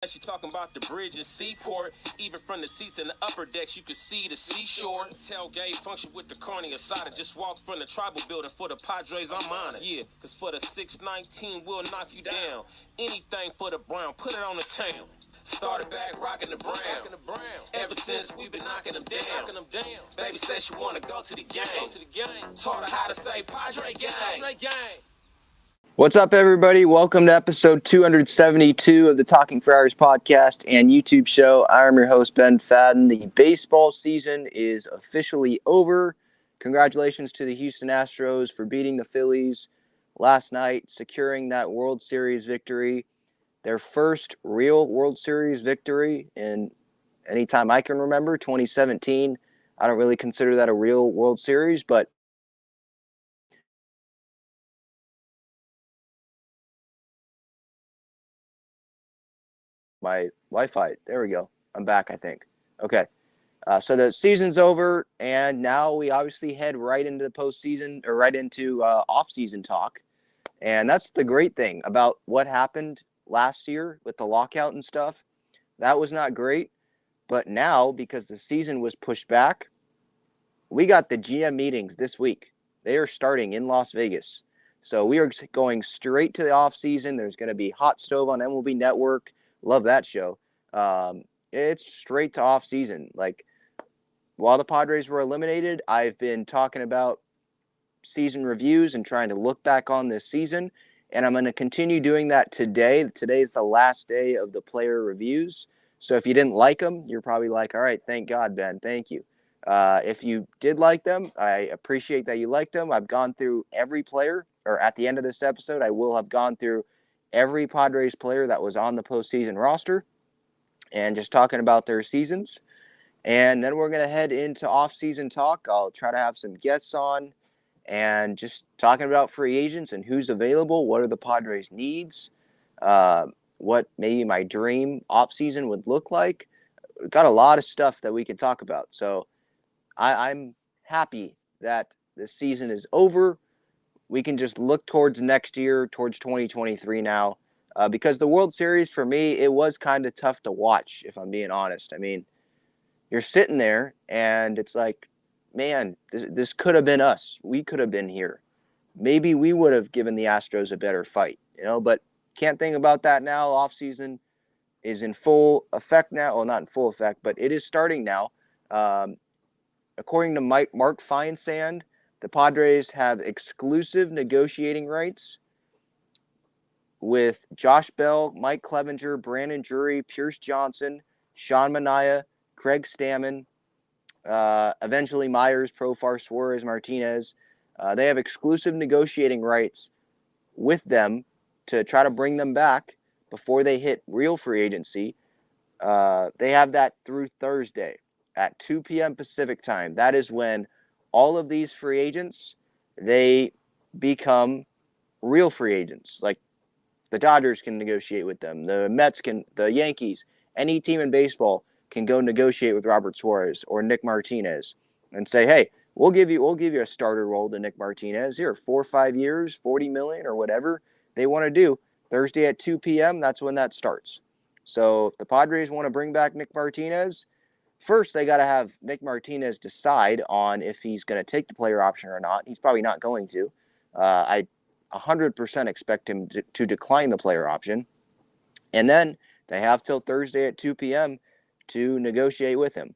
She talking about the bridge and seaport. Even from the seats in the upper decks, you could see the seashore. Tailgate function with the carne asada. Just walked from the tribal building for the Padres, I'm on it. Yeah, cause for the 619, we'll knock you down. Anything for the Brown, put it on the town. Started back rocking the Brown. Ever since we been knocking them down. Baby said she wanna go to the game. Taught her how to say Padre gang. What's up, everybody? Welcome to episode 272 of the Talking Friars podcast and YouTube show. I'm your host, Ben Fadden. The baseball season is officially over. Congratulations to the Houston Astros for beating the Phillies last night, securing that World Series victory, their first real World Series victory in any time I can remember, 2017. I don't really consider that a real World Series, but my Wi-Fi. There we go. I'm back, I think. Okay. So the season's over, and now we obviously head right into the postseason, or right into off-season talk. And that's the great thing about what happened last year with the lockout and stuff. That was not great. But now, because the season was pushed back, we got the GM meetings this week. They are starting in Las Vegas. So we are going straight to the off-season. There's going to be Hot Stove on MLB Network. Love that show. It's straight to off-season. Like, while the Padres were eliminated, I've been talking about season reviews and trying to look back on this season, and I'm going to continue doing that today. Today is the last day of the player reviews. So if you didn't like them, you're probably like, all right, thank God, Ben, thank you. If you did like them, I appreciate that you liked them. I've gone through every player, or at the end of this episode, I will have gone through every Padres player that was on the postseason roster and just talking about their seasons. And then we're going to head into off-season talk. I'll try to have some guests on and just talking about free agents and who's available, what are the Padres' needs, what maybe my dream off-season would look like. We've got a lot of stuff that we can talk about. So I'm happy that the season is over. We can just look towards next year, towards 2023 now, because the World Series, for me, it was kind of tough to watch, if I'm being honest. I mean, you're sitting there and it's like, man, this could have been us. We could have been here. Maybe we would have given the Astros a better fight, but can't think about that now. Offseason is in full effect now. Well, not in full effect, but it is starting now. According to Mark Feinsand, the Padres have exclusive negotiating rights with Josh Bell, Mike Clevenger, Brandon Drury, Pierce Johnson, Sean Manaea, Craig Stammen, eventually Myers, Profar, Suarez, Martinez. They have exclusive negotiating rights with them to try to bring them back before they hit real free agency. They have that through Thursday at 2 p.m. Pacific time. That is when all of these free agents, they become real free agents. Like, the Dodgers can negotiate with them. The Mets can, the Yankees, any team in baseball can go negotiate with Robert Suarez or Nick Martinez and say, hey, we'll give you a starter role to Nick Martinez here, 4 or 5 years, $40 million or whatever they want to do. Thursday at 2 p.m., that's when that starts. So if the Padres want to bring back Nick Martinez, first they got to have Nick Martinez decide on if he's going to take the player option or not. He's probably not going to. I 100% expect him to decline the player option. And then they have till Thursday at 2 p.m. to negotiate with him.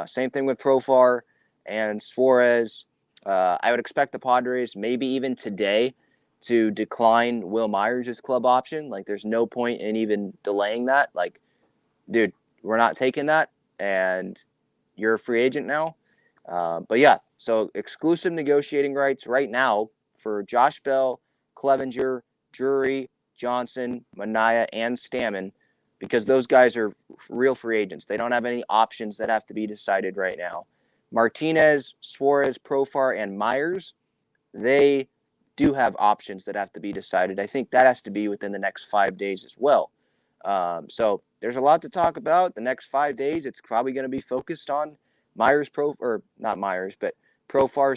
Same thing with Profar and Suarez. I would expect the Padres, maybe even today, to decline Will Myers' club option. Like, there's no point in even delaying that. Like, dude, we're not taking that, and you're a free agent now. But yeah, so exclusive negotiating rights right now for Josh Bell, Clevenger, Drury, Johnson, Manaea, and Stammen, because those guys are real free agents. They don't have any options that have to be decided right now. Martinez, Suarez, Profar, and Myers, they do have options that have to be decided. I think that has to be within the next 5 days as well. So there's a lot to talk about. The next 5 days, it's probably going to be focused on Profar,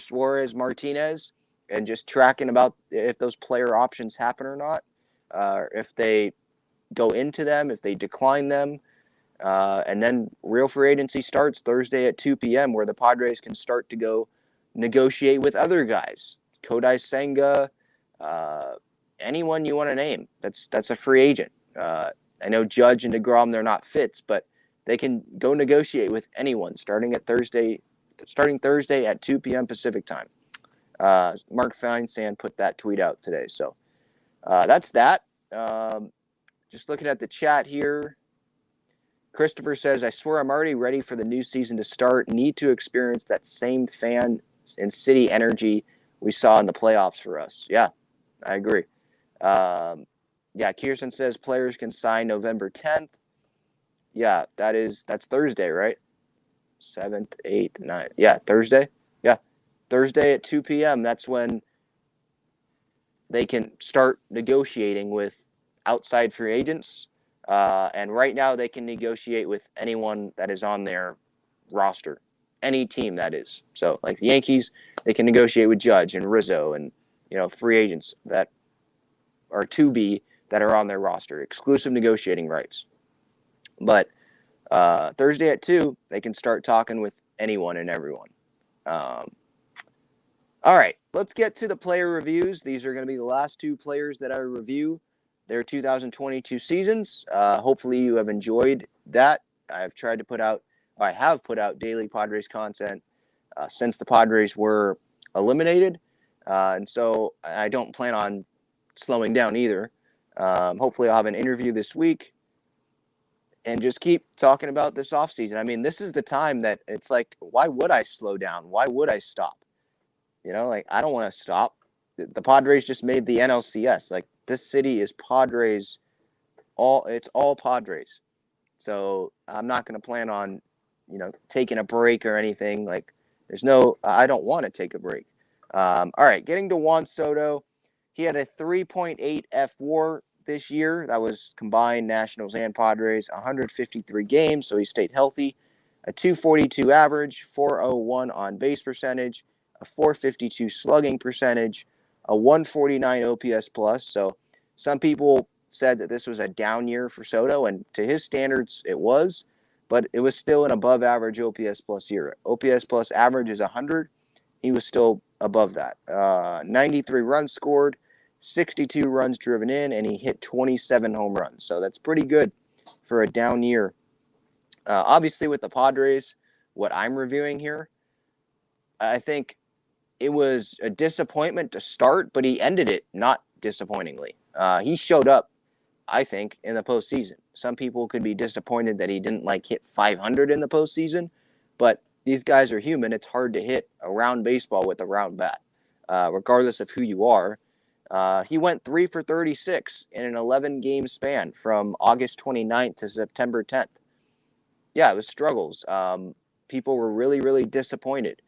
Suarez, Martinez, and just tracking about if those player options happen or not, if they go into them, if they decline them. And then real free agency starts Thursday at 2 p.m. where the Padres can start to go negotiate with other guys. Kodai Senga, anyone you want to name. That's a free agent. I know Judge and DeGrom, they're not fits, but they can go negotiate with anyone starting Thursday at 2 p.m. Pacific time. Mark Feinsand put that tweet out today. So that's that. Just looking at the chat here. Christopher says, I swear I'm already ready for the new season to start. Need to experience that same fan and city energy we saw in the playoffs for us. Yeah, I agree. Kirsten says players can sign November 10th. Yeah, that's Thursday, right? 7th, 8th, 9th. Yeah, Thursday. Yeah, Thursday at 2 p.m. That's when they can start negotiating with outside free agents. And right now they can negotiate with anyone that is on their roster, any team that is. So like the Yankees, they can negotiate with Judge and Rizzo and, free agents that are to be that are on their roster, exclusive negotiating rights. But Thursday at 2, they can start talking with anyone and everyone. All right, let's get to the player reviews. These are going to be the last 2 players that I review their 2022 seasons. Hopefully you have enjoyed that. I have put out daily Padres content since the Padres were eliminated. And so I don't plan on slowing down either. Hopefully I'll have an interview this week and just keep talking about this offseason. I mean, this is the time that it's like, why would I slow down? Why would I stop? I don't want to stop. The Padres just made the NLCS. Like, this city is Padres. It's all Padres. So I'm not going to plan on, taking a break or anything. Like, I don't want to take a break. All right, getting to Juan Soto. He had a 3.8 F/WAR this year. That was combined Nationals and Padres, 153 games, so he stayed healthy. A 242 average, 401 on base percentage, a 452 slugging percentage, a 149 OPS plus. So some people said that this was a down year for Soto, and to his standards, it was, but it was still an above average OPS plus year. OPS plus average is 100. He was still above that. 93 runs scored, 62 runs driven in, and he hit 27 home runs. So that's pretty good for a down year. Obviously, with the Padres, what I'm reviewing here, I think it was a disappointment to start, but he ended it not disappointingly. He showed up, I think, in the postseason. Some people could be disappointed that he didn't hit 500 in the postseason, but these guys are human. It's hard to hit a round baseball with a round bat, regardless of who you are. He went 3 for 36 in an 11-game span from August 29th to September 10th. Yeah, it was struggles. People were really, really disappointed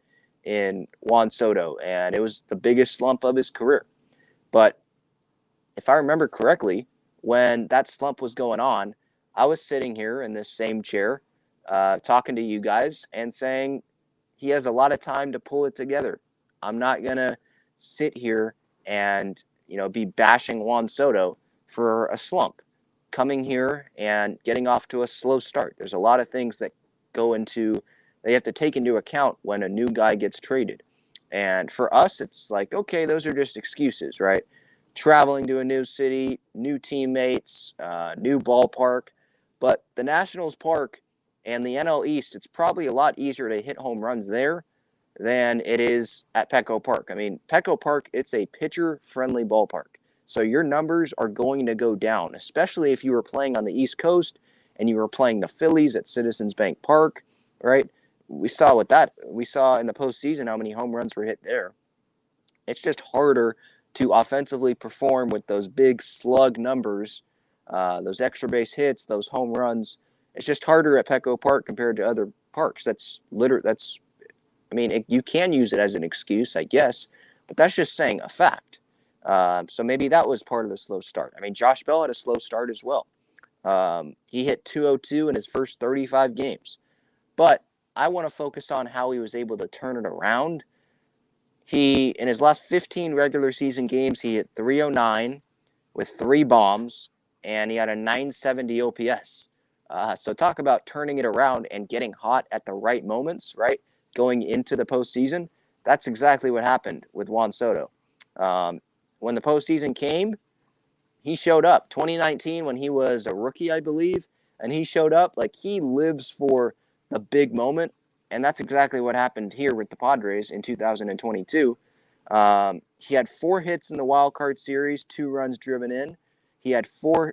in Juan Soto, and it was the biggest slump of his career. But if I remember correctly, when that slump was going on, I was sitting here in this same chair talking to you guys and saying he has a lot of time to pull it together. I'm not going to sit here and, be bashing Juan Soto for a slump. Coming here and getting off to a slow start. There's a lot of things that they have to take into account when a new guy gets traded. And for us, it's like, okay, those are just excuses, right? Traveling to a new city, new teammates, new ballpark. But the Nationals Park and the NL East, it's probably a lot easier to hit home runs there than it is at Petco Park. I mean, Petco Park, it's a pitcher-friendly ballpark. So your numbers are going to go down, especially if you were playing on the East Coast and you were playing the Phillies at Citizens Bank Park, right? We saw in the postseason how many home runs were hit there. It's just harder to offensively perform with those big slug numbers, those extra base hits, those home runs. It's just harder at Petco Park compared to other parks. You can use it as an excuse, I guess, but that's just saying a fact. So maybe that was part of the slow start. I mean, Josh Bell had a slow start as well. He hit 202 in his first 35 games. But I want to focus on how he was able to turn it around. In his last 15 regular season games, he hit 309 with 3 bombs and he had a 970 OPS. So talk about turning it around and getting hot at the right moments, right? Going into the postseason. That's exactly what happened with Juan Soto. When the postseason came, he showed up. 2019, when he was a rookie, I believe, and he showed up. Like, he lives for the big moment, and that's exactly what happened here with the Padres in 2022. He had 4 hits in the wild card series, 2 runs driven in. He had 3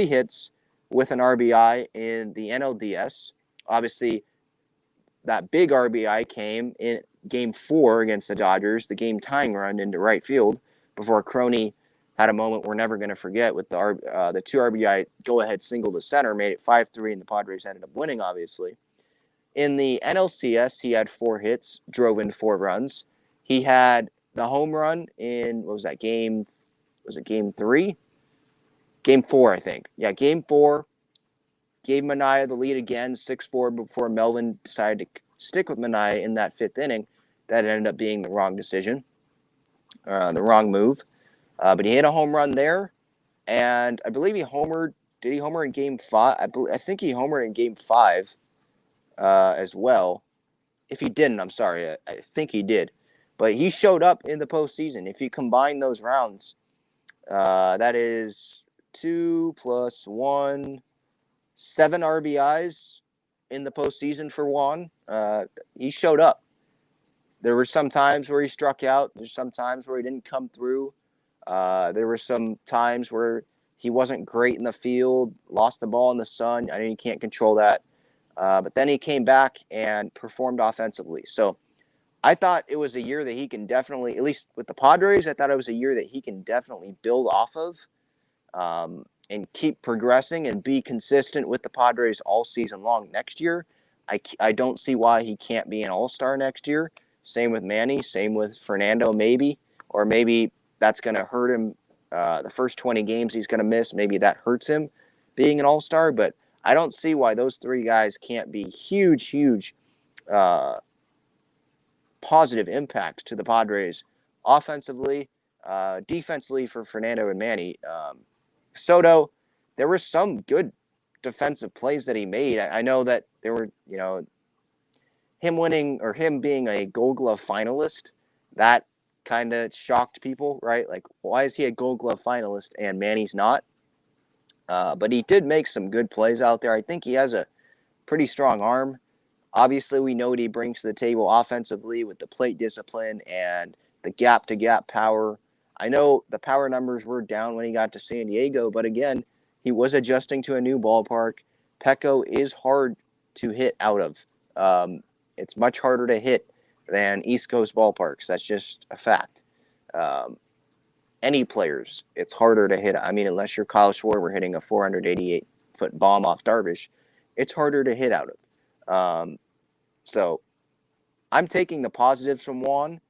hits with an RBI in the NLDS. Obviously, that big RBI came in Game 4 against the Dodgers, the game-tying run into right field, before Crony had a moment we're never going to forget with the 2 RBI go-ahead single to center, made it 5-3, and the Padres ended up winning, obviously. In the NLCS, he had 4 hits, drove in 4 runs. He had the home run in, what was that, Game 3? Game 4, I think. Yeah, Game 4. Gave Manaea the lead again, 6-4, before Melvin decided to stick with Manaea in that 5th inning. That ended up being the wrong decision, the wrong move. But he hit a home run there, and I believe he homered. Did he homer in Game 5? I think he homered in Game 5 as well. If he didn't, I'm sorry. I think he did. But he showed up in the postseason. If you combine those rounds, that is 2 + 1, 7 RBIs in the postseason for Juan. He showed up. There were some times where he struck out. There's some times where he didn't come through. There were some times where he wasn't great in the field, lost the ball in the sun. I know you can't control that. But then he came back and performed offensively. So I thought it was a year that he can definitely, at least with the Padres, I thought it was a year that he can definitely build off of and keep progressing and be consistent with the Padres all season long next year. I don't see why he can't be an all-star next year. Same with Manny, same with Fernando maybe, or maybe that's going to hurt him the first 20 games he's going to miss. Maybe that hurts him being an all-star, but I don't see why those 3 guys can't be huge positive impact to the Padres offensively, defensively for Fernando and Manny. Soto, there were some good defensive plays that he made. I know that there were, him winning or him being a Gold Glove finalist, that kind of shocked people, right? Like, why is he a Gold Glove finalist and Manny's not? But he did make some good plays out there. I think he has a pretty strong arm. Obviously, we know what he brings to the table offensively with the plate discipline and the gap-to-gap power. I know the power numbers were down when he got to San Diego, but again, he was adjusting to a new ballpark. Petco is hard to hit out of. It's much harder to hit than East Coast ballparks. That's just a fact. Any players, it's harder to hit. I mean, unless you're Kyle Schwarber hitting a 488-foot bomb off Darvish, it's harder to hit out of. So I'm taking the positives from Juan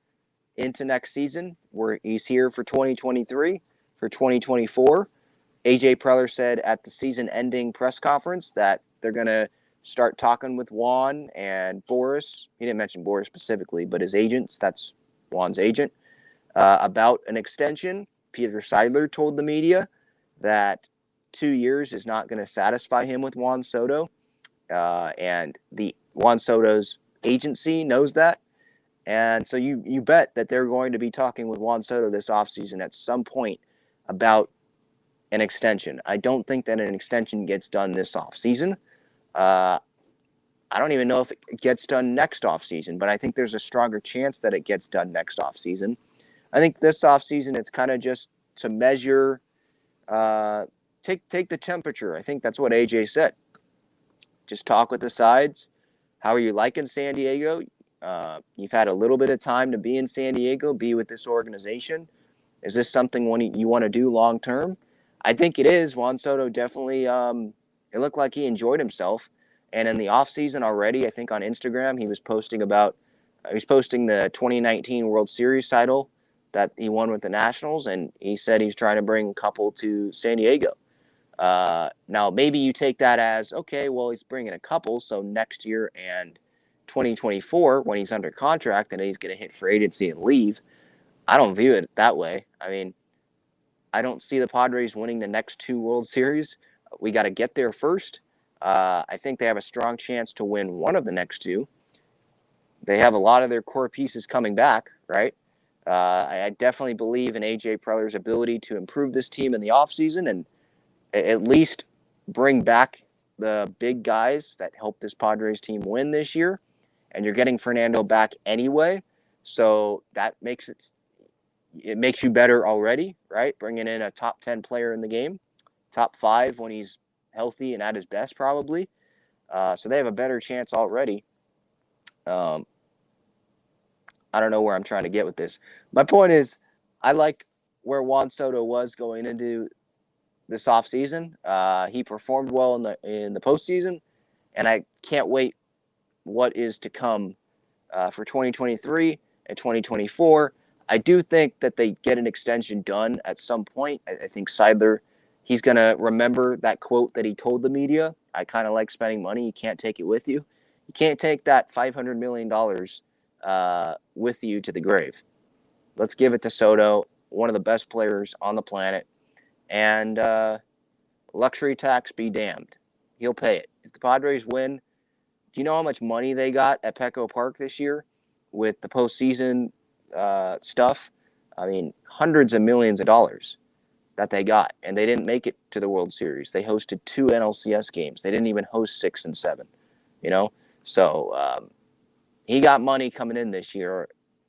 into next season, where he's here for 2023, for 2024. AJ Preller said at the season-ending press conference that they're going to start talking with Juan and Boris. He didn't mention Boris specifically, but his agents, that's Juan's agent, about an extension. Peter Seidler told the media that 2 years is not going to satisfy him with Juan Soto. And the Juan Soto's agency knows that. And so you bet that they're going to be talking with Juan Soto this offseason at some point about an extension. I don't think that an extension gets done this offseason. I don't even know if it gets done next offseason, but I think there's a stronger chance that it gets done next offseason. I think this offseason it's kind of just to measure, take the temperature. I think that's what AJ said. Just talk with the sides. How are you liking San Diego? You've had a little bit of time to be in San Diego, be with this organization. Is this something you want to do long term? I think it is. Juan Soto definitely, it looked like he enjoyed himself. And in the offseason already, I think on Instagram, he was posting the 2019 World Series title that he won with the Nationals. And he said he's trying to bring a couple to San Diego. Now, maybe you take that as, okay, well, he's bringing a couple. So next year and 2024, when he's under contract and he's going to hit free agency and leave, I don't view it that way. I mean, I don't see the Padres winning the next 2 World Series. We got to get there first. I think they have a strong chance to win one of the next 2. They have a lot of their core pieces coming back, right? I definitely believe in A.J. Preller's ability to improve this team in the offseason and at least bring back the big guys that helped this Padres team win this year. And you're getting Fernando back anyway, so that makes it makes you better already, right? Bringing in a top 10 player in the game, top 5 when he's healthy and at his best, probably. So they have a better chance already. I don't know where I'm trying to get with this. My point is, I like where Juan Soto was going into this offseason. He performed well in the postseason, and I can't wait what is to come for 2023 and 2024. I do think that they get an extension done at some point. I think Seidler, he's going to remember that quote that he told the media. I kind of like spending money. You can't take it with you. You can't take that $500 million with you to the grave. Let's give it to Soto, one of the best players on the planet. And luxury tax be damned. He'll pay it. If the Padres win, do you know how much money they got at Petco Park this year with the postseason stuff? I mean, hundreds of millions of dollars that they got, and they didn't make it to the World Series. They hosted 2 NLCS games. They didn't even host 6 and 7, you know? So he got money coming in this year.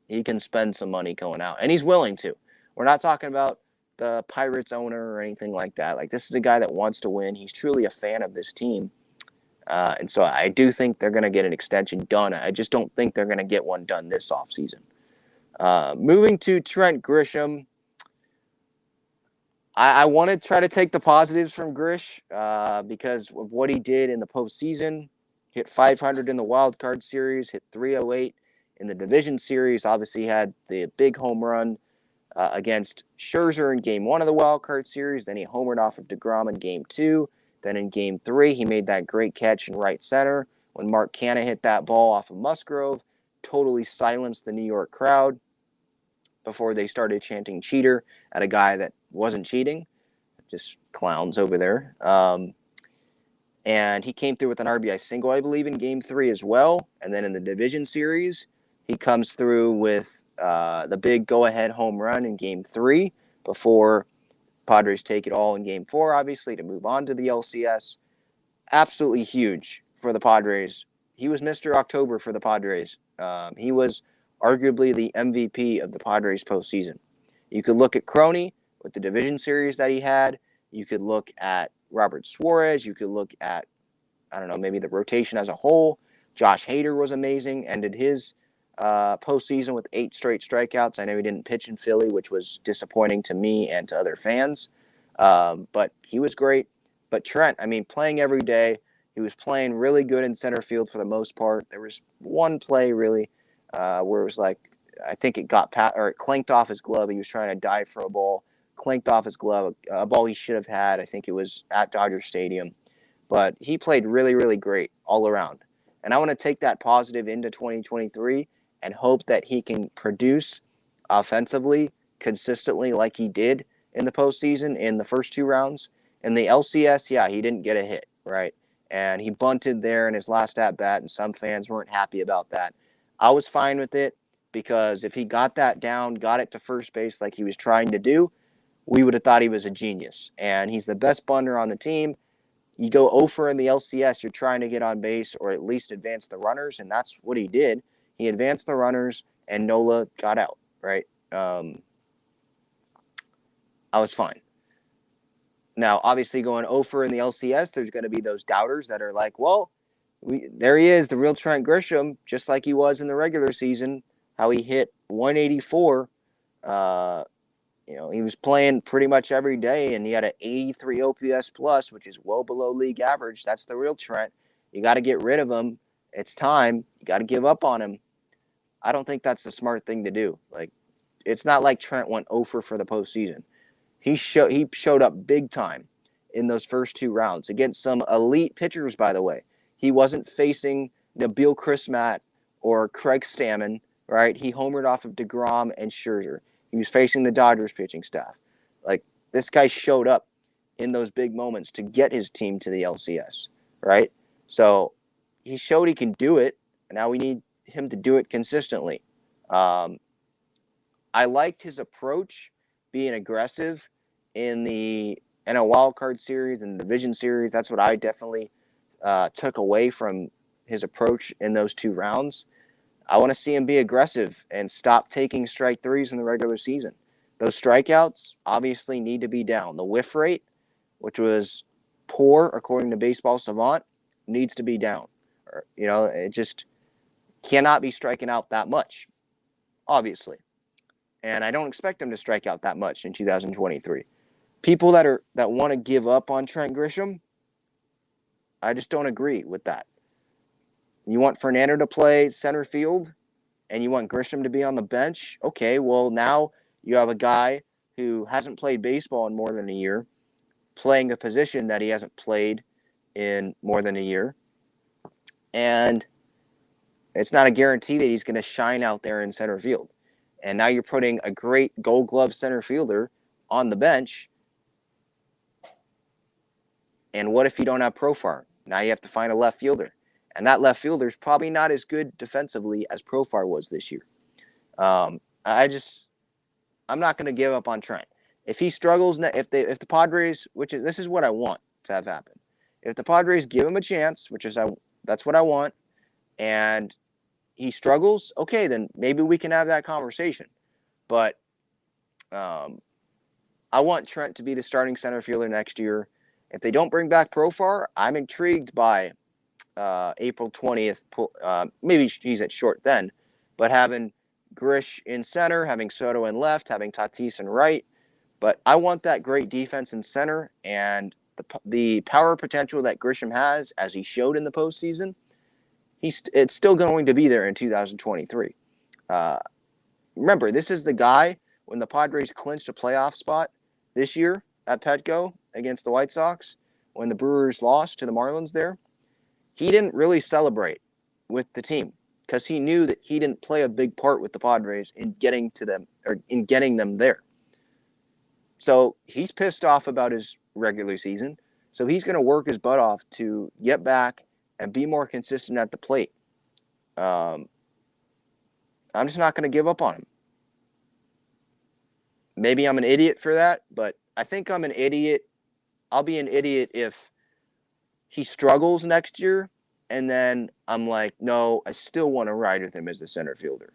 He can spend some money going out, and he's willing to. We're not talking about the Pirates owner or anything like that. Like, this is a guy that wants to win. He's truly a fan of this team. And so I do think they're going to get an extension done. I just don't think they're going to get one done this offseason. Moving to Trent Grisham, I want to try to take the positives from Grish because of what he did in the postseason. Hit 500 in the wild card series, hit 308 in the division series. Obviously had the big home run against Scherzer in Game 1 of the wild card series. Then he homered off of DeGrom in Game 2. Then in Game 3, he made that great catch in right center when Mark Canha hit that ball off of Musgrove, totally silenced the New York crowd before they started chanting cheater at a guy that wasn't cheating. Just clowns over there. And he came through with an RBI single, I believe, in Game 3 as well. And then in the division series, he comes through with the big go-ahead home run in Game 3 before Padres take it all in Game 4, obviously, to move on to the LCS. Absolutely huge for the Padres. He was Mr. October for the Padres. He was arguably the MVP of the Padres postseason. You could look at Crony with the division series that he had. You could look at Robert Suarez. You could look at, I don't know, maybe the rotation as a whole. Josh Hader was amazing, ended his postseason with 8 straight strikeouts. I know he didn't pitch in Philly, which was disappointing to me and to other fans. But he was great. But Trent, I mean, playing every day, he was playing really good in center field for the most part. There was one play really where it was like, I think it clanked off his glove. He was trying to dive for a ball, clanked off his glove, a ball he should have had. I think it was at Dodger Stadium. But he played really, really great all around. And I want to take that positive into 2023 and hope that he can produce offensively consistently like he did in the postseason in the first 2 rounds. In the LCS, yeah, he didn't get a hit, right? And he bunted there in his last at-bat, and some fans weren't happy about that. I was fine with it because if he got that down, got it to first base like he was trying to do, we would have thought he was a genius. And he's the best bunter on the team. You go 0 in the LCS, you're trying to get on base or at least advance the runners, and that's what he did. He advanced the runners, and Nola got out, right? I was fine. Now, obviously, going 0 in the LCS, there's going to be those doubters that are like, well, there he is, the real Trent Grisham, just like he was in the regular season, how he hit 184. He was playing pretty much every day, and he had an 83 OPS plus, which is well below league average. That's the real Trent. You got to get rid of him. It's time. You got to give up on him. I don't think that's the smart thing to do. Like, it's not like Trent went 0 for the postseason. He showed up big time in those first 2 rounds against some elite pitchers, by the way. He wasn't facing Nabil Crismatt or Craig Stammen, right? He homered off of DeGrom and Scherzer. He was facing the Dodgers pitching staff. Like, This guy showed up in those big moments to get his team to the LCS, right? So he showed he can do it, and now we need him to do it consistently. I liked his approach, being aggressive in the NL Wildcard Series and the Division Series. That's what I definitely took away from his approach in those 2 rounds. I want to see him be aggressive and stop taking strike threes in the regular season. Those strikeouts obviously need to be down. The whiff rate, which was poor according to Baseball Savant, needs to be down. It just cannot be striking out that much, obviously. And I don't expect him to strike out that much in 2023. People that want to give up on Trent Grisham, I just don't agree with that. You want Fernando to play center field, and you want Grisham to be on the bench? Okay, well, now you have a guy who hasn't played baseball in more than a year, playing a position that he hasn't played in more than a year. And it's not a guarantee that he's going to shine out there in center field. And now you're putting a great Gold Glove center fielder on the bench. And what if you don't have Profar? Now you have to find a left fielder. And that left fielder is probably not as good defensively as Profar was this year. I'm not going to give up on Trent. If he struggles, if the Padres, this is what I want to have happen. If the Padres give him a chance, that's what I want, and he struggles, okay, then maybe we can have that conversation. But I want Trent to be the starting center fielder next year. If they don't bring back Profar, I'm intrigued by April 20th. Maybe he's at short then, but having Grish in center, having Soto in left, having Tatis in right. But I want that great defense in center, and the power potential that Grisham has, as he showed in the postseason, it's still going to be there in 2023. Remember, this is the guy, when the Padres clinched a playoff spot this year at Petco against the White Sox, when the Brewers lost to the Marlins there, he didn't really celebrate with the team because he knew that he didn't play a big part with the Padres in getting them there. So he's pissed off about his regular season. So he's going to work his butt off to get back and be more consistent at the plate. I'm just not going to give up on him. Maybe I'm an idiot for that, but I think I'm an idiot. I'll be an idiot if he struggles next year, and then I'm like, no, I still want to ride with him as a center fielder.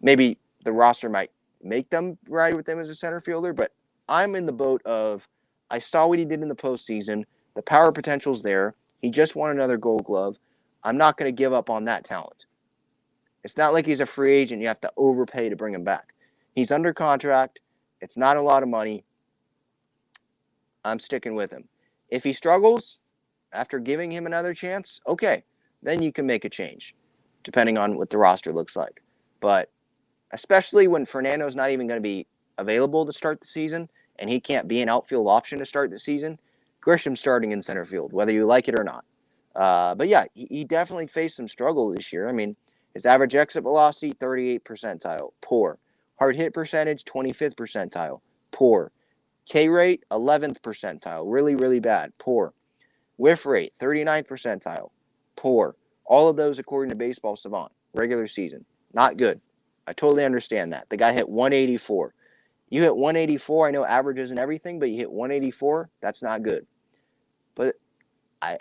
Maybe the roster might make them ride with him as a center fielder, but I'm in the boat of, I saw what he did in the postseason. The power potential's there. He just won another Gold Glove. I'm not going to give up on that talent. It's not like he's a free agent. You have to overpay to bring him back. He's under contract. It's not a lot of money. I'm sticking with him. If he struggles after giving him another chance, okay, then you can make a change, depending on what the roster looks like. But especially when Fernando's not even going to be available to start the season, and he can't be an outfield option to start the season, Grisham's starting in center field, whether you like it or not. But yeah, he definitely faced some struggle this year. I mean, his average exit velocity, 38th percentile, poor. Hard hit percentage, 25th percentile, poor. K rate, 11th percentile, really, really bad, poor. Whiff rate, 39th percentile, poor. All of those according to Baseball Savant, regular season, not good. I totally understand that. The guy hit 184. You hit 184, I know average isn't everything, but you hit 184, that's not good. But I'm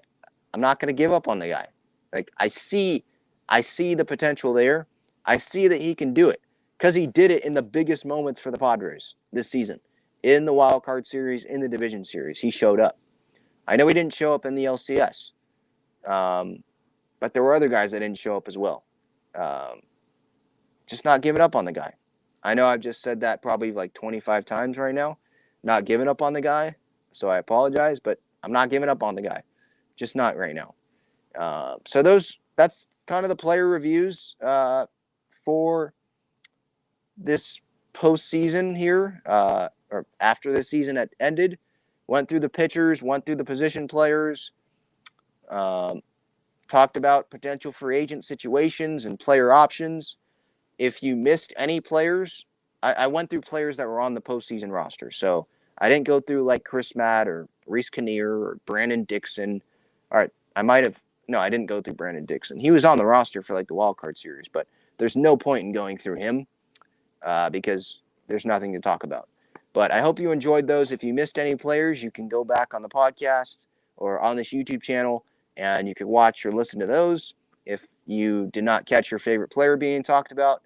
not going to give up on the guy. Like, I see the potential there. I see that he can do it because he did it in the biggest moments for the Padres this season. In the Wild Card Series, in the Division Series, he showed up. I know he didn't show up in the LCS, but there were other guys that didn't show up as well. Just not giving up on the guy. I know I've just said that probably like 25 times right now, not giving up on the guy, so I apologize, but I'm not giving up on the guy. Just not right now. So that's kind of the player reviews for this postseason here, or after the season had ended. Went through the pitchers, went through the position players, talked about potential free agent situations and player options. If you missed any players, I went through players that were on the postseason roster. So I didn't go through like Chris Matt or Reese Kinnear or Brandon Dixon. All right, I might have. No, I didn't go through Brandon Dixon. He was on the roster for like the wild card series, but there's no point in going through him because there's nothing to talk about. But I hope you enjoyed those. If you missed any players, you can go back on the podcast or on this YouTube channel, and you can watch or listen to those if you did not catch your favorite player being talked about.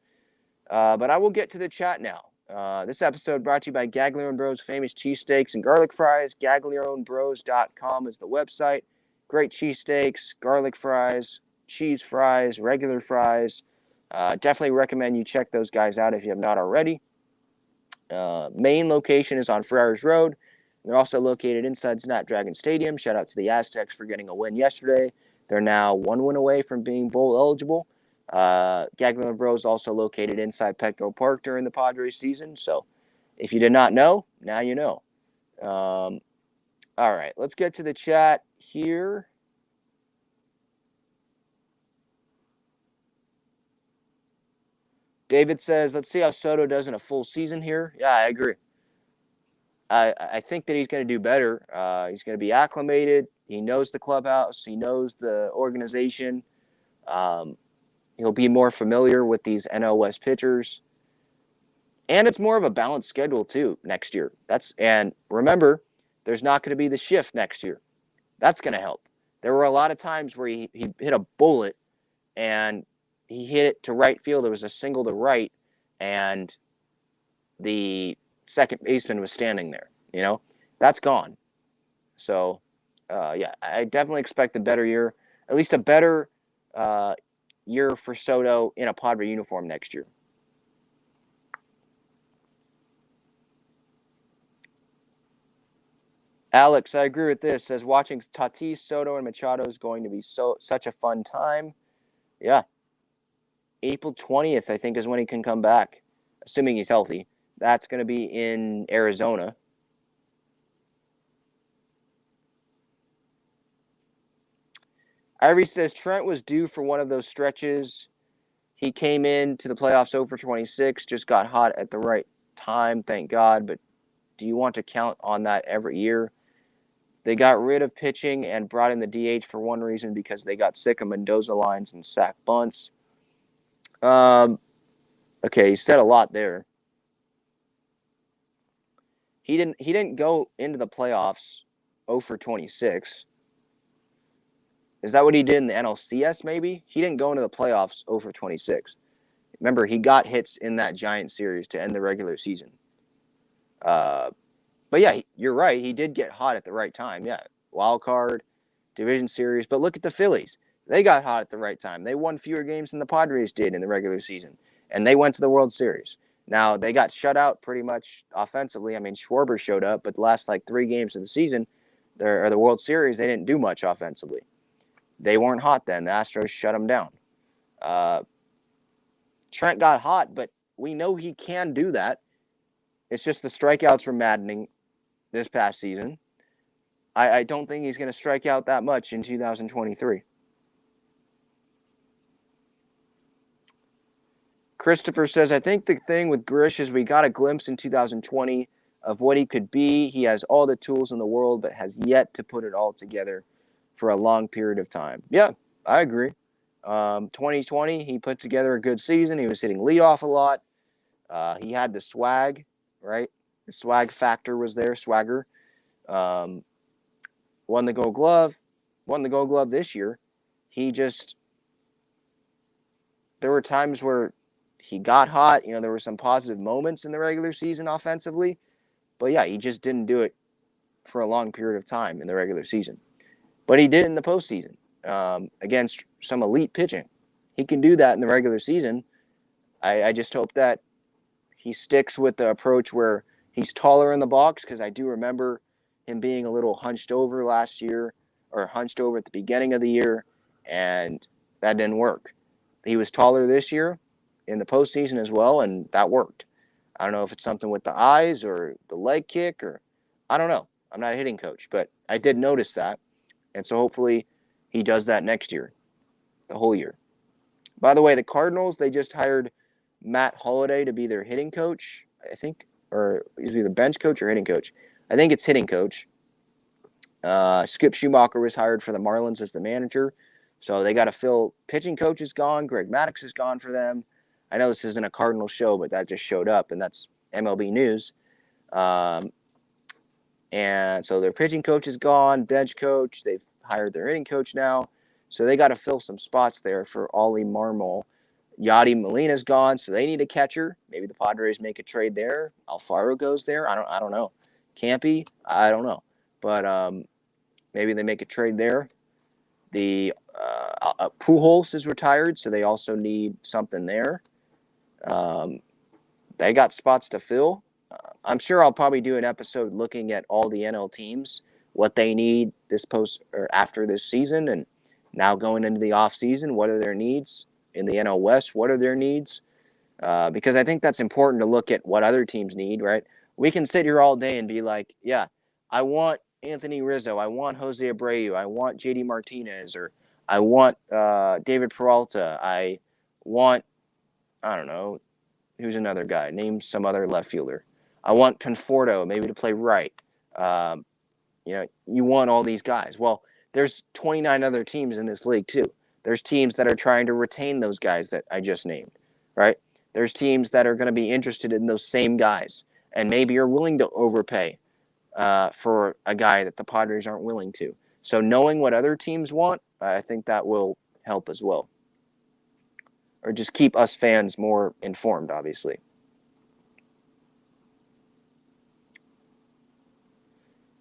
But I will get to the chat now. This episode brought to you by Gaglione Bros Famous Cheesesteaks and Garlic Fries. GaglioneBros.com is the website. Great cheesesteaks, garlic fries, cheese fries, regular fries. Definitely recommend you check those guys out if you have not already. Main location is on Friars Road. They're also located inside Snapdragon Stadium. Shout out to the Aztecs for getting a win yesterday. They're now 1 win away from being bowl eligible. Gaglione Bros also located inside Petco Park during the Padres season. So if you did not know, now you know. All right, let's get to the chat here. David says, let's see how Soto does in a full season here. Yeah, I agree. I think that he's going to do better. He's going to be acclimated. He knows the clubhouse. He knows the organization. He'll be more familiar with these NL West pitchers. And it's more of a balanced schedule, too, next year. And remember, there's not going to be the shift next year. That's going to help. There were a lot of times where he hit a bullet, and he hit it to right field. There was a single to right, and the second baseman was standing there. That's gone. So, yeah, I definitely expect a better year, at least a better year for Soto in a Padre uniform next year. Alex, I agree with this. Says watching Tatis, Soto, and Machado is going to be such a fun time. Yeah. April 20th, I think, is when he can come back, assuming he's healthy. That's going to be in Arizona. Ivory says Trent was due for one of those stretches. He came into the playoffs 0 for 26, just got hot at the right time, thank God. But do you want to count on that every year? They got rid of pitching and brought in the DH for one reason, because they got sick of Mendoza lines and sack bunts. Okay, he said a lot there. He didn't go into the playoffs 0 for 26. Is that what he did in the NLCS, maybe? He didn't go into the playoffs 0 for 26. Remember, he got hits in that Giant series to end the regular season. But yeah, you're right. He did get hot at the right time. Yeah, wild card, division series. But look at the Phillies. They got hot at the right time. They won fewer games than the Padres did in the regular season, and they went to the World Series. Now, they got shut out pretty much offensively. I mean, Schwarber showed up, but the last, 3 games of the season, or the World Series, they didn't do much offensively. They weren't hot then. The Astros shut them down. Trent got hot, but we know he can do that. It's just the strikeouts were maddening this past season. I don't think he's going to strike out that much in 2023. Christopher says, I think the thing with Grish is we got a glimpse in 2020 of what he could be. He has all the tools in the world, but has yet to put it all together for a long period of time. Yeah, I agree. 2020, he put together a good season. He was hitting leadoff a lot. He had the swag, right? The swag factor was there, swagger. Won the Gold Glove. Won the Gold Glove this year. There were times where he got hot. There were some positive moments in the regular season offensively. But yeah, he just didn't do it for a long period of time in the regular season. But he did in the postseason against some elite pitching. He can do that in the regular season. I just hope that he sticks with the approach where he's taller in the box, because I do remember him being a little hunched over last year, or hunched over at the beginning of the year, and that didn't work. He was taller this year in the postseason as well, and that worked. I don't know if it's something with the eyes or the leg kick, or I don't know. I'm not a hitting coach, but I did notice that. And so hopefully he does that next year, the whole year. By the way, the Cardinals, they just hired Matt Holliday to be their hitting coach, I think, or he's either bench coach or hitting coach. I think it's hitting coach. Skip Schumacher was hired for the Marlins as the manager. So they got to fill. Pitching coach is gone. Greg Maddux is gone for them. I know this isn't a Cardinal show, but that just showed up, and that's MLB news. And so their pitching coach is gone, bench coach. They've hired their hitting coach now. So they got to fill some spots there for Ollie Marmol. Yadi Molina's gone, so they need a catcher. Maybe the Padres make a trade there. Alfaro goes there. I don't know. Campy, I don't know. But maybe they make a trade there. The Pujols is retired, so they also need something there. They got spots to fill. I'm sure I'll probably do an episode looking at all the NL teams, what they need this post or after this season, and now going into the off season. What are their needs in the NL West? What are their needs? Because I think that's important to look at what other teams need. Right? We can sit here all day and be like, yeah, I want Anthony Rizzo, I want Jose Abreu, I want JD Martinez, or I want David Peralta, I don't know, who's another guy? Name some other left fielder. I want Conforto maybe to play right. You want all these guys. Well, there's 29 other teams in this league too. There's teams that are trying to retain those guys that I just named, right? There's teams that are going to be interested in those same guys and maybe are willing to overpay for a guy that the Padres aren't willing to. So knowing what other teams want, I think that will help as well. Or just keep us fans more informed, obviously.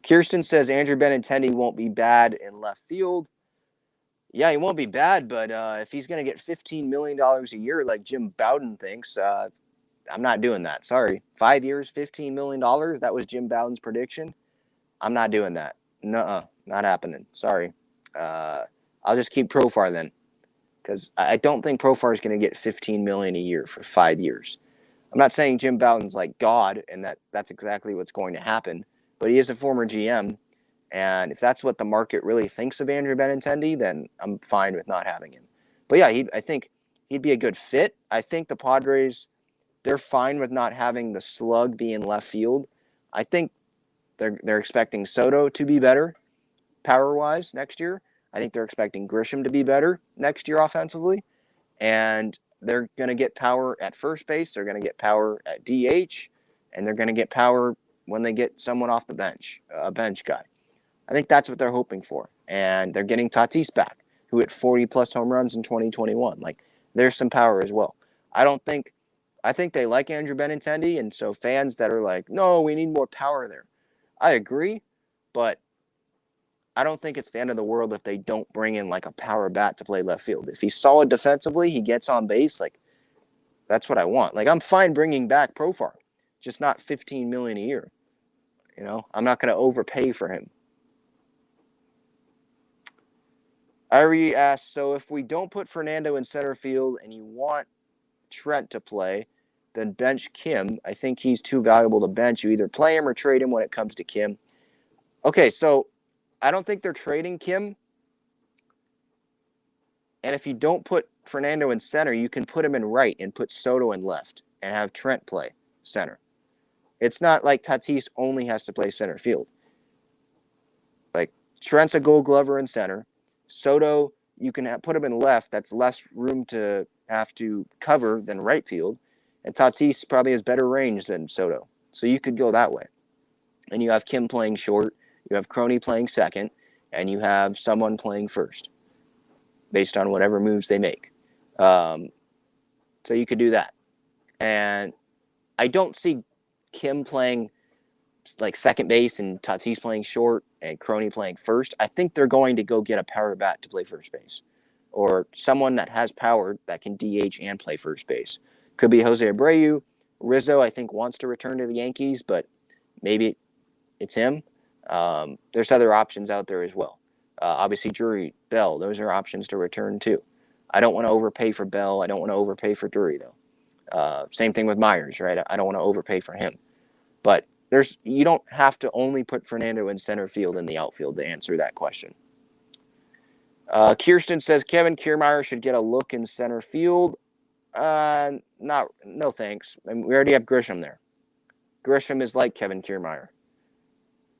Kirsten says Andrew Benintendi won't be bad in left field. Yeah, he won't be bad, but if he's going to get $15 million a year like Jim Bowden thinks, I'm not doing that. Sorry. 5 years, $15 million. That was Jim Bowden's prediction. I'm not doing that. Nuh-uh. Not happening. Sorry. I'll just keep Profar then, because I don't think Profar is going to get $15 million a year for 5 years. I'm not saying Jim Bowden's like God and that's exactly what's going to happen, but he is a former GM, and if that's what the market really thinks of Andrew Benintendi, then I'm fine with not having him. But yeah, I think he'd be a good fit. I think the Padres, they're fine with not having the slug be in left field. I think they're expecting Soto to be better power-wise next year. I think they're expecting Grisham to be better next year offensively, and they're going to get power at first base. They're going to get power at DH, and they're going to get power when they get someone off the bench, a bench guy. I think that's what they're hoping for. And they're getting Tatis back, who hit 40-plus home runs in 2021. Like, there's some power as well. I think they like Andrew Benintendi, and so fans that are like, no, we need more power there. I agree, but I don't think it's the end of the world if they don't bring in like a power bat to play left field. If he's solid defensively, he gets on base, like that's what I want. Like I'm fine bringing back Profar, just not $15 million a year. You know, I'm not going to overpay for him. Irie asks, so if we don't put Fernando in center field and you want Trent to play, then bench Kim. I think he's too valuable to bench. You either play him or trade him when it comes to Kim. Okay, so I don't think they're trading Kim. And if you don't put Fernando in center, you can put him in right and put Soto in left and have Trent play center. It's not like Tatis only has to play center field. Like Trent's a Gold Glover in center. Soto, you can put him in left. That's less room to have to cover than right field. And Tatis probably has better range than Soto. So you could go that way. And you have Kim playing short. You have Crony playing second. And you have someone playing first based on whatever moves they make. So you could do that. And I don't see Kim playing like second base and Tatis playing short and Crony playing first. I think they're going to go get a power bat to play first base or someone that has power that can DH and play first base. Could be Jose Abreu. Rizzo, I think, wants to return to the Yankees, but maybe it's him. There's other options out there as well. Obviously, Drury, Bell, those are options to return too. I don't want to overpay for Bell. I don't want to overpay for Drury, though. Same thing with Myers, right? I don't want to overpay for him. But you don't have to only put Fernando in center field and the outfield to answer that question. Kirsten says Kevin Kiermaier should get a look in center field. No thanks. I mean, we already have Grisham there. Grisham is like Kevin Kiermaier.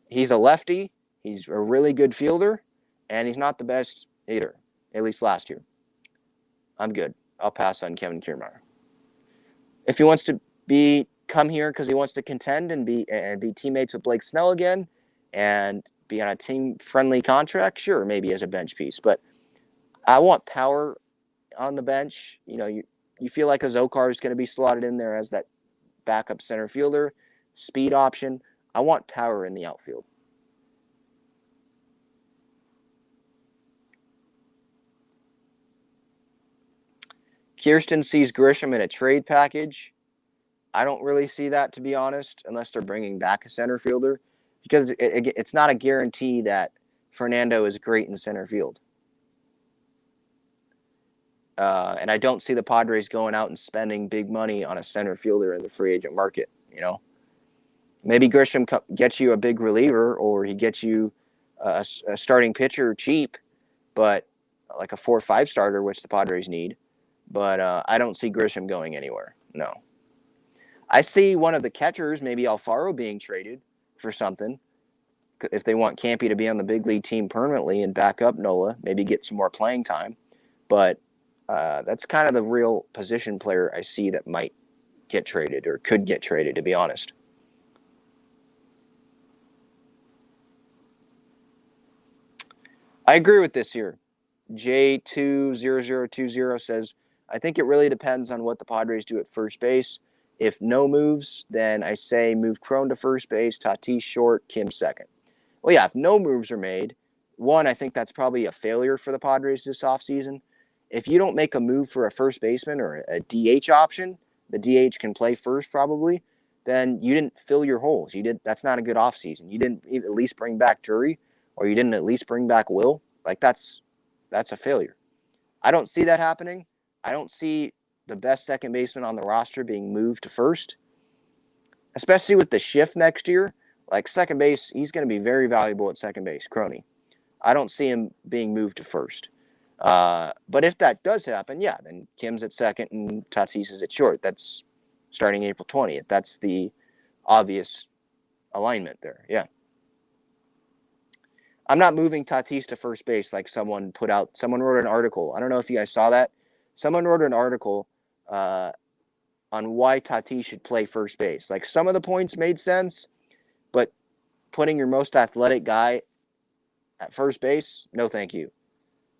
He's a lefty. He's a really good fielder, and he's not the best hitter, at least last year. I'm good. I'll pass on Kevin Kiermaier. If he wants to come here because he wants to contend and be teammates with Blake Snell again and be on a team-friendly contract, sure, maybe as a bench piece. But I want power on the bench. You know, you feel like a Zokar is going to be slotted in there as that backup center fielder, speed option. I want power in the outfield. Kirsten sees Grisham in a trade package. I don't really see that, to be honest, unless they're bringing back a center fielder, because it's not a guarantee that Fernando is great in center field. And I don't see the Padres going out and spending big money on a center fielder in the free agent market, you know. Maybe Grisham gets you a big reliever, or he gets you a starting pitcher cheap, but like a 4 or 5 starter, which the Padres need. But I don't see Grisham going anywhere. No. I see one of the catchers, maybe Alfaro, being traded for something. If they want Campy to be on the big league team permanently and back up Nola, maybe get some more playing time. But that's kind of the real position player I see that might get traded or could get traded, to be honest. I agree with this here. J20020 says, I think it really depends on what the Padres do at first base. If no moves, then I say move Crone to first base, Tatis short, Kim second. Well, yeah, if no moves are made, one, I think that's probably a failure for the Padres this offseason. If you don't make a move for a first baseman or a DH option, the DH can play first probably, then you didn't fill your holes. That's not a good offseason. You didn't at least bring back Drury, or you didn't at least bring back Will. Like, that's a failure. I don't see that happening. I don't see the best second baseman on the roster being moved to first, especially with the shift next year. Like, second base, he's going to be very valuable at second base, Crony. I don't see him being moved to first. But if that does happen, yeah, then Kim's at second and Tatis is at short. That's starting April 20th. That's the obvious alignment there, yeah. I'm not moving Tatis to first base like someone wrote an article. I don't know if you guys saw that. Someone wrote an article on why Tatis should play first base. Like, some of the points made sense, but putting your most athletic guy at first base, no thank you.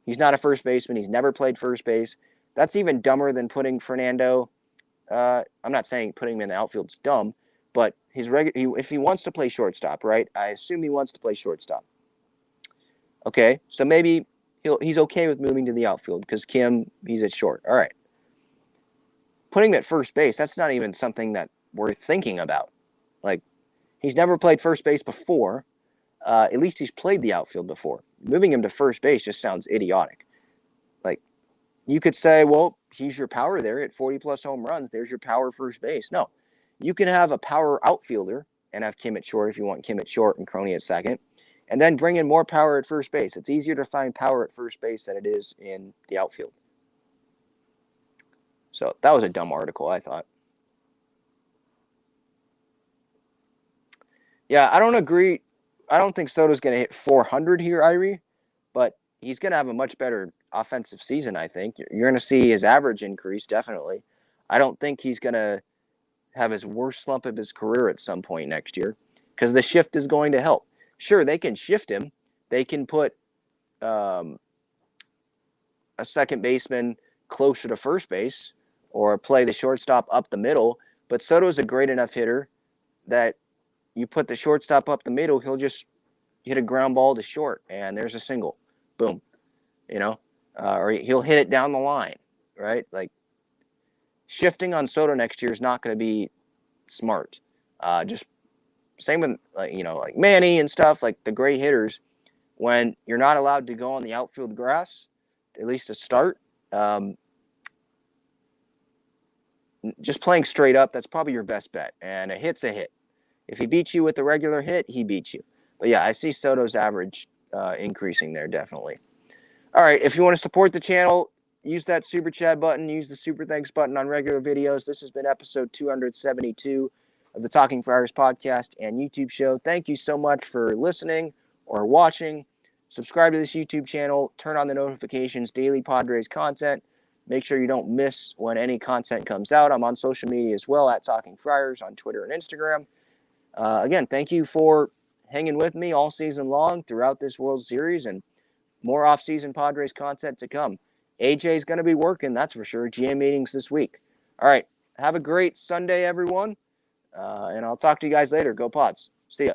He's not a first baseman. He's never played first base. That's even dumber than putting Fernando. I'm not saying putting him in the outfield's dumb, but if he wants to play shortstop, right? I assume he wants to play shortstop. Okay, so maybe he's okay with moving to the outfield because Kim, he's at short. All right. Putting him at first base, that's not even something that we're thinking about. Like, he's never played first base before. At least he's played the outfield before. Moving him to first base just sounds idiotic. Like, you could say, well, he's your power there at 40-plus home runs. There's your power first base. No. You can have a power outfielder and have Kim at short if you want Kim at short and Crony at second, and then bring in more power at first base. It's easier to find power at first base than it is in the outfield. So that was a dumb article, I thought. Yeah, I don't agree. I don't think Soto's going to hit 400 here, Irie, but he's going to have a much better offensive season, I think. You're going to see his average increase, definitely. I don't think he's going to have his worst slump of his career at some point next year because the shift is going to help. Sure, they can shift him. They can put a second baseman closer to first base or play the shortstop up the middle, but Soto's a great enough hitter that you put the shortstop up the middle, he'll just hit a ground ball to short, and there's a single. Boom. You know? Or he'll hit it down the line, right? Like, shifting on Soto next year is not going to be smart. Just same with, like Manny and stuff, like the great hitters, when you're not allowed to go on the outfield grass, at least to start, just playing straight up, that's probably your best bet. And a hit's a hit. If he beats you with the regular hit, he beats you. But yeah, I see Soto's average increasing there, definitely. All right, if you want to support the channel, use that super chat button, use the super thanks button on regular videos. This has been episode 272 of the Talking Friars podcast and YouTube show. Thank you so much for listening or watching. Subscribe to this YouTube channel. Turn on the notifications, daily Padres content. Make sure you don't miss when any content comes out. I'm on social media as well at Talking Friars on Twitter and Instagram. Again, thank you for hanging with me all season long throughout this World Series, and more off-season Padres content to come. AJ's going to be working, that's for sure. GM meetings this week. All right, have a great Sunday, everyone, and I'll talk to you guys later. Go Pods. See ya.